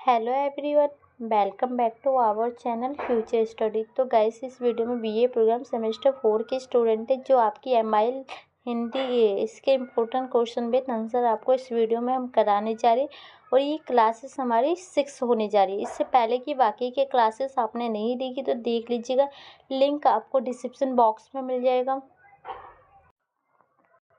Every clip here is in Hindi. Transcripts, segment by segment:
Hello everyone, welcome back to our channel future study. तो गाइस, इस वीडियो में बीए प्रोग्राम सेमेस्टर 4 के स्टूडेंट है जो आपकी एमआईएल हिंदी है, इसके इम्पोर्टेंट क्वेश्चन विद आंसर आपको इस वीडियो में हम कराने जा रहे हैं। और ये क्लासेस हमारी 6 होने जा रही है। इससे पहले की बाकी के क्लासेस आपने नहीं देखी तो देख लीजिएगा, लिंक आपको डिस्क्रिप्शन बॉक्स में मिल जाएगा।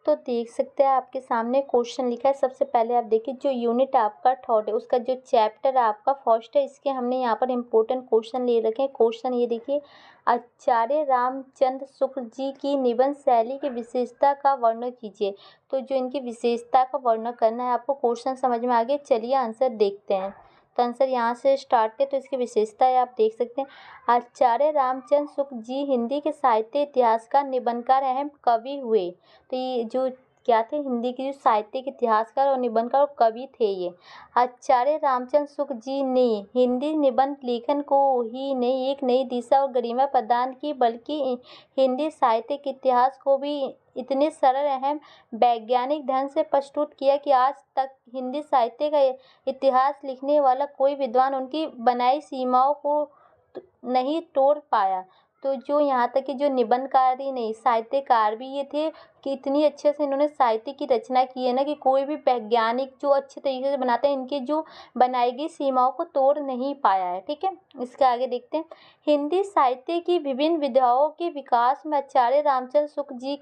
तो देख सकते हैं आपके सामने क्वेश्चन लिखा है। सबसे पहले आप देखिए, जो यूनिट आपका थर्ड है उसका जो चैप्टर आपका फर्स्ट है, इसके हमने यहाँ पर इम्पोर्टेंट क्वेश्चन ले रखे हैं। क्वेश्चन ये देखिए, आचार्य रामचंद्र शुक्ल जी की निबंध शैली की विशेषता का वर्णन कीजिए। तो जो इनकी विशेषता का वर्णन करना है आपको। क्वेश्चन समझ में आ गया, चलिए आंसर देखते हैं। तो आंसर यहाँ से स्टार्ट है। तो इसकी विशेषता है, आप देख सकते हैं, आचार्य रामचंद्र शुक्ल जी हिंदी के साहित्य इतिहासकार, निबंधकार, अहम कवि हुए। तो ये जो क्या थे, हिंदी के जो साहित्यिक इतिहासकार और निबंधकार और कवि थे ये। आचार्य रामचंद्र शुक्ल जी ने हिंदी निबंध लेखन को ही नहीं एक नई दिशा और गरिमा प्रदान की, बल्कि हिंदी साहित्यिक इतिहास को भी इतने सरल एवं वैज्ञानिक ढंग से प्रस्तुत किया कि आज तक हिंदी साहित्य का इतिहास लिखने वाला कोई विद्वान उनकी बनाई सीमाओं को नहीं तोड़ पाया। तो जो यहाँ तक कि जो निबंधकार ही नहीं, साहित्यकार भी ये थे कि इतनी अच्छे से इन्होंने साहित्य की रचना की है ना, कि कोई भी वैज्ञानिक जो अच्छे तरीके से बनाते हैं, इनकी जो बनाई गई सीमाओं को तोड़ नहीं पाया है। ठीक है, इसके आगे देखते हैं। हिंदी साहित्य की विभिन्न विधाओं के विकास में आचार्य रामचंद्र शुक्ल जी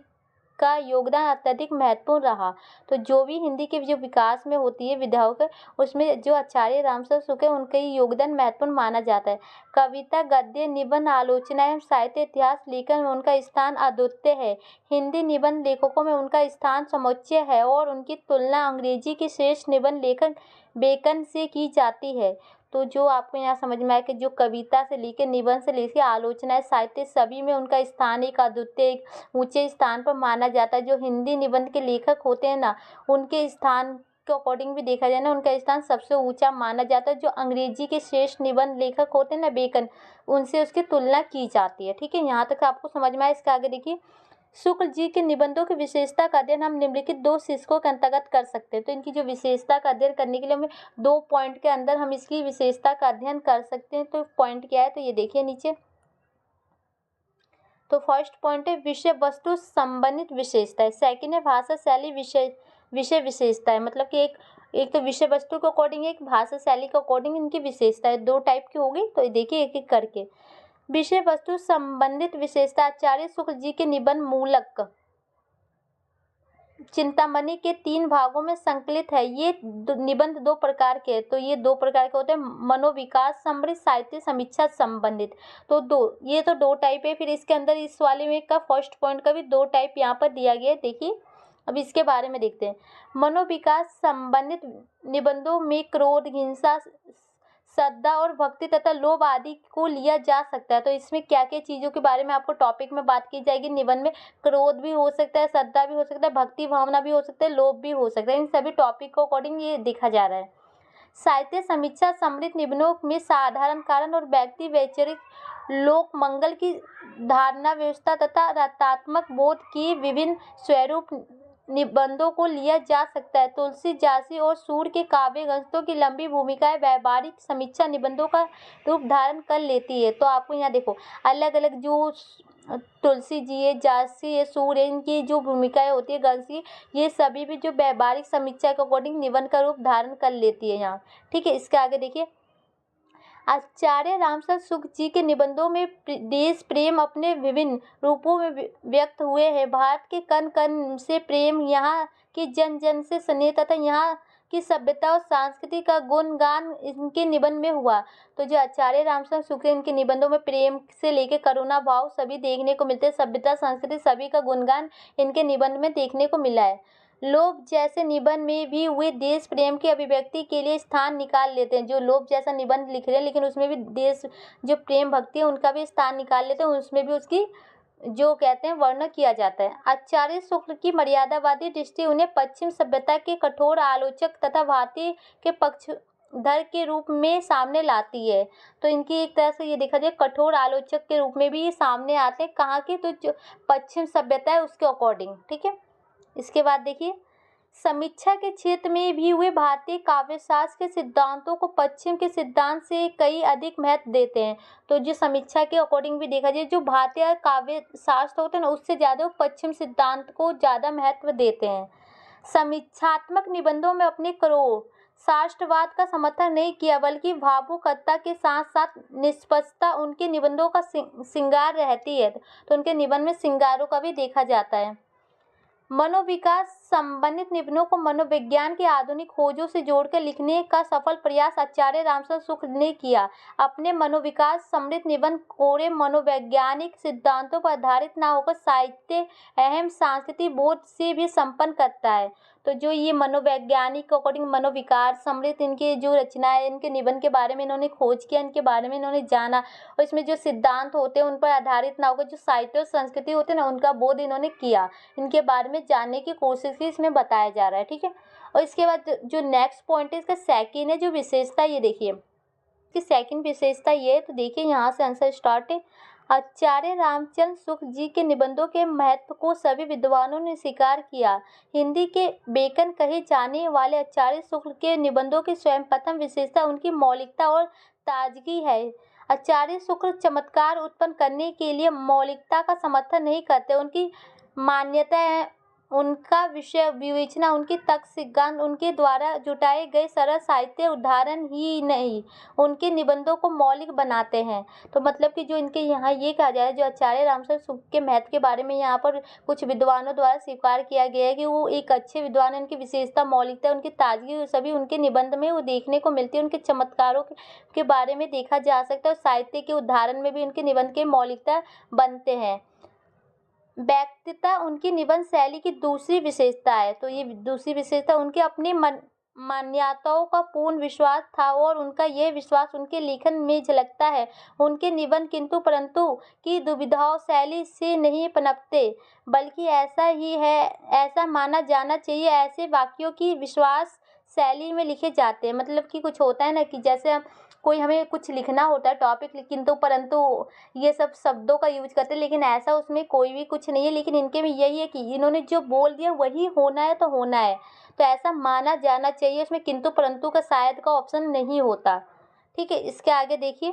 का योगदान अत्यधिक महत्वपूर्ण रहा। तो जो भी हिंदी के जो विकास में होती है विधाओं का, उसमें जो आचार्य रामचंद्र शुक्ल है उनका ही योगदान महत्वपूर्ण माना जाता है। कविता, गद्य, निबंध, आलोचना एवं साहित्य इतिहास लेखन में उनका स्थान अद्वितीय है। हिंदी निबंध लेखकों में उनका स्थान समुच्च है और उनकी तुलना अंग्रेजी के श्रेष्ठ निबंध लेखक बेकन से की जाती है। तो जो आपको यहाँ समझ में आया कि जो कविता से लेकर, निबंध से लेकर, आलोचना, साहित्य, सभी में उनका स्थान एक अद्वितीय, एक ऊंचे स्थान पर माना जाता है। जो हिंदी निबंध के लेखक होते हैं ना, उनके स्थान के अकॉर्डिंग भी देखा जाए ना, उनका स्थान सबसे ऊंचा माना जाता है। जो अंग्रेजी के श्रेष्ठ निबंध लेखक होते हैं ना, बेकन, उनसे उसकी तुलना की जाती है। ठीक है, यहाँ तक आपको समझ में आया। इसके आगे देखिए, शुक्ल जी के निबंधों की विशेषता का अध्ययन हम निम्नलिखित 2 शीर्षकों के अंतर्गत कर सकते हैं। तो इनकी जो विशेषता का अध्ययन करने के लिए हमें 2 पॉइंट के अंदर हम इसकी विशेषता का अध्ययन कर सकते हैं। तो पॉइंट क्या है, तो ये देखिए नीचे। तो फर्स्ट पॉइंट है विषय वस्तु संबंधित विशेषता है। सेकेंड है भाषा शैली विषय विशेषता है। मतलब कि एक तो विषय वस्तु के अकॉर्डिंग, एक भाषा शैली के अकॉर्डिंग इनकी विशेषता है। 2 टाइप की होगी। तो देखिए एक एक करके। विषय वस्तु संबंधित विशेषता, आचार्य शुक्ल जी के निबंध मूलक चिंतामणि के 3 भागों में संकलित है। ये निबंध 2 प्रकार के हैं। तो ये 2 प्रकार के होते हैं, मनोविकास समृद्ध, साहित्य समीक्षा संबंधित। तो ये तो 2 टाइप है। फिर इसके अंदर इस वाले में का फर्स्ट पॉइंट का भी 2 टाइप यहाँ पर दिया गया है। देखिए अब इसके बारे में देखते हैं। मनोविकास संबंधित निबंधों में क्रोध, हिंसा, श्रद्धा और भक्ति तथा लोभ आदि को लिया जा सकता है। तो इसमें क्या क्या चीज़ों के बारे में आपको टॉपिक में बात की जाएगी। निबंध में क्रोध भी हो सकता है, श्रद्धा भी हो सकता है, भक्ति भावना भी हो सकता है, लोभ भी हो सकता है। इन सभी टॉपिक को अकॉर्डिंग ये देखा जा रहा है। साहित्य समीक्षा समृद्ध निबंधों में साधारण कारण और व्यक्ति वैचारिक लोक मंगल की धारणा, व्यवस्था तथा रतात्मक बोध की विभिन्न स्वरूप निबंधों को लिया जा सकता है। तुलसी, झांसी और सूर के काव्य ग्रंथों की लंबी भूमिकाएं व्यावहारिक समीक्षा निबंधों का रूप धारण कर लेती है। तो आपको यहाँ देखो, अलग अलग जो तुलसी जी है, झांसी है, सूर है, इनकी जो भूमिकाएं होती है ग्रंथ की, ये सभी भी जो व्यावहारिक समीक्षा के अकॉर्डिंग निबंध का रूप धारण कर लेती है यहाँ। ठीक है, इसके आगे देखिए। आचार्य रामचंद्र शुक्ल जी के निबंधों में देश प्रेम अपने विभिन्न रूपों में व्यक्त हुए हैं। भारत के कण कण से प्रेम, यहाँ की जन जन से स्नेह तथा यहाँ की सभ्यता और संस्कृति का गुणगान इनके निबंध में हुआ। तो जो आचार्य रामचंद्र शुक्ल, इनके निबंधों में प्रेम से लेकर करुणा भाव सभी देखने को मिलते हैं। सभ्यता, संस्कृति, सभी का गुणगान इनके निबंध में देखने को मिला है। लोभ जैसे निबंध में भी वे देश प्रेम की अभिव्यक्ति के लिए स्थान निकाल लेते हैं। जो लोभ जैसा निबंध लिख रहे हैं, लेकिन उसमें भी देश, जो प्रेम भक्ति है, उनका भी स्थान निकाल लेते हैं। उसमें भी उसकी जो कहते हैं वर्णन किया जाता है। आचार्य शुक्ल की मर्यादावादी दृष्टि उन्हें पश्चिम सभ्यता के कठोर आलोचक तथा भारतीय के पक्षधर के रूप में सामने लाती है। तो इनकी एक तरह से ये देखा जाए, कठोर आलोचक के रूप में भी ये सामने आते हैं। कहाँ की, तो जो पश्चिम सभ्यता है उसके अकॉर्डिंग। ठीक है, इसके बाद देखिए, समीक्षा के क्षेत्र में भी वे भारतीय काव्यशास्त्र के सिद्धांतों को पश्चिम के सिद्धांत से कई अधिक महत्व देते हैं। तो जो समीक्षा के अकॉर्डिंग भी देखा जाए, जो भारतीय काव्यशास्त्र होते हैं ना, उससे ज़्यादा वो पश्चिम सिद्धांत को ज़्यादा महत्व देते हैं। समीक्षात्मक निबंधों में अपने करो शास्त्रवाद का समर्थन नहीं किया, बल्कि भावुकता के साथ साथ निष्पक्षता उनके निबंधों का श्रृंगार रहती है। तो उनके निबंध में श्रृंगारों का भी देखा जाता है। मनोविकास संबंधित निबंधों को मनोविज्ञान की आधुनिक खोजों से जोड़कर लिखने का सफल प्रयास आचार्य रामचंद्र शुक्ल ने किया। अपने मनोविकास समृद्ध निबंध कोरे मनोवैज्ञानिक सिद्धांतों पर आधारित न होकर साहित्य अहम सांस्कृतिक बोध से भी संपन्न करता है। तो जो ये मनोवैज्ञानिक अकॉर्डिंग मनोविकार समृद्ध इनके जो रचनाएं, इनके निबंध के बारे में इन्होंने खोज किया, इनके बारे में इन्होंने जाना, और इसमें जो सिद्धांत होते हैं उन पर आधारित ना होकर जो साहित्य और संस्कृति होते हैं ना, उनका बोध इन्होंने किया, इनके बारे में जानने की कोशिश की, इसमें बताया जा रहा है। ठीक है, और इसके बाद जो नेक्स्ट पॉइंट है, इसका सेकेंड है जो विशेषता, ये देखिए इसकी सेकेंड विशेषता ये है। तो देखिए यहाँ से आंसर स्टार्ट है। आचार्य रामचंद्र शुक्ल जी के निबंधों के महत्व को सभी विद्वानों ने स्वीकार किया। हिंदी के बेकन कहे जाने वाले आचार्य शुक्ल के निबंधों की स्वयं प्रथम विशेषता उनकी मौलिकता और ताजगी है। आचार्य शुक्ल चमत्कार उत्पन्न करने के लिए मौलिकता का समर्थन नहीं करते। उनकी मान्यता है, उनका विषय विवेचना, उनकी तर्क सिद्धांत, उनके द्वारा जुटाए गए सरल साहित्य उदाहरण ही नहीं उनके निबंधों को मौलिक बनाते हैं। तो मतलब कि जो इनके यहाँ ये कहा जा रहा है, जो आचार्य रामचंद्र शुक्ल के महत्व के बारे में यहाँ पर कुछ विद्वानों द्वारा स्वीकार किया गया है कि वो एक अच्छे विद्वान है, उनकी विशेषता मौलिकता, उनकी ताजगी सभी उनके निबंध में वो देखने को मिलती है। उनके चमत्कारों के बारे में देखा जा सकता है और साहित्य के उदाहरण में भी उनके निबंध के मौलिकता बनते हैं। व्यक्तिता उनकी निबंध शैली की दूसरी विशेषता है। तो ये दूसरी विशेषता उनके अपनी मान्यताओं का पूर्ण विश्वास था और उनका यह विश्वास उनके लेखन में झलकता है। उनके निबंध किंतु परंतु की दुविधाओं शैली से नहीं पनपते, बल्कि ऐसा ही है, ऐसा माना जाना चाहिए, ऐसे वाक्यों की विश्वास शैली में लिखे जाते हैं। मतलब कि कुछ होता है ना कि जैसे कोई हमें कुछ लिखना होता है टॉपिक, किंतु परंतु ये सब शब्दों का यूज करते हैं, लेकिन ऐसा उसमें कोई भी कुछ नहीं है। लेकिन इनके में यही है कि इन्होंने जो बोल दिया वही होना है तो होना है, तो ऐसा माना जाना चाहिए। उसमें किंतु परंतु का शायद का ऑप्शन नहीं होता। ठीक है, इसके आगे देखिए,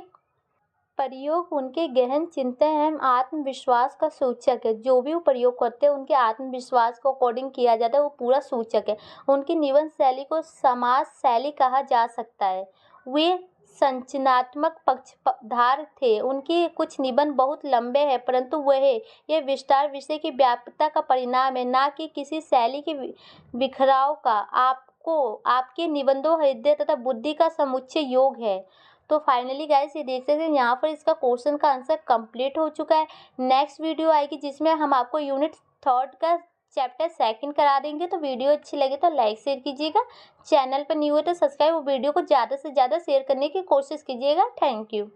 प्रयोग उनके गहन चिंतन एवं आत्मविश्वास का सूचक है। जो भी वो प्रयोग करते हैं उनके आत्मविश्वास को अकॉर्डिंग किया जाता है, वो पूरा सूचक है। उनकी निबंध शैली को समाज शैली कहा जा सकता है। वे संरचनात्मक पक्षधार थे। उनके कुछ निबंध बहुत लंबे हैं, परंतु यह विस्तार विषय की व्यापकता का परिणाम है, ना कि किसी शैली के बिखराव का। आपके निबंधों हृदय तथा बुद्धि का समुच्चय योग है। तो फाइनली गाइस ये देख सकते हैं यहाँ पर इसका क्वेश्चन का आंसर कंप्लीट हो चुका है। नेक्स्ट वीडियो आएगी जिसमें हम आपको यूनिट 3 का चैप्टर 2 करा देंगे। तो वीडियो अच्छी लगे तो लाइक शेयर कीजिएगा, चैनल पर न्यू है तो सब्सक्राइब, वीडियो को ज़्यादा से ज़्यादा शेयर करने की कोशिश कीजिएगा। Thank you.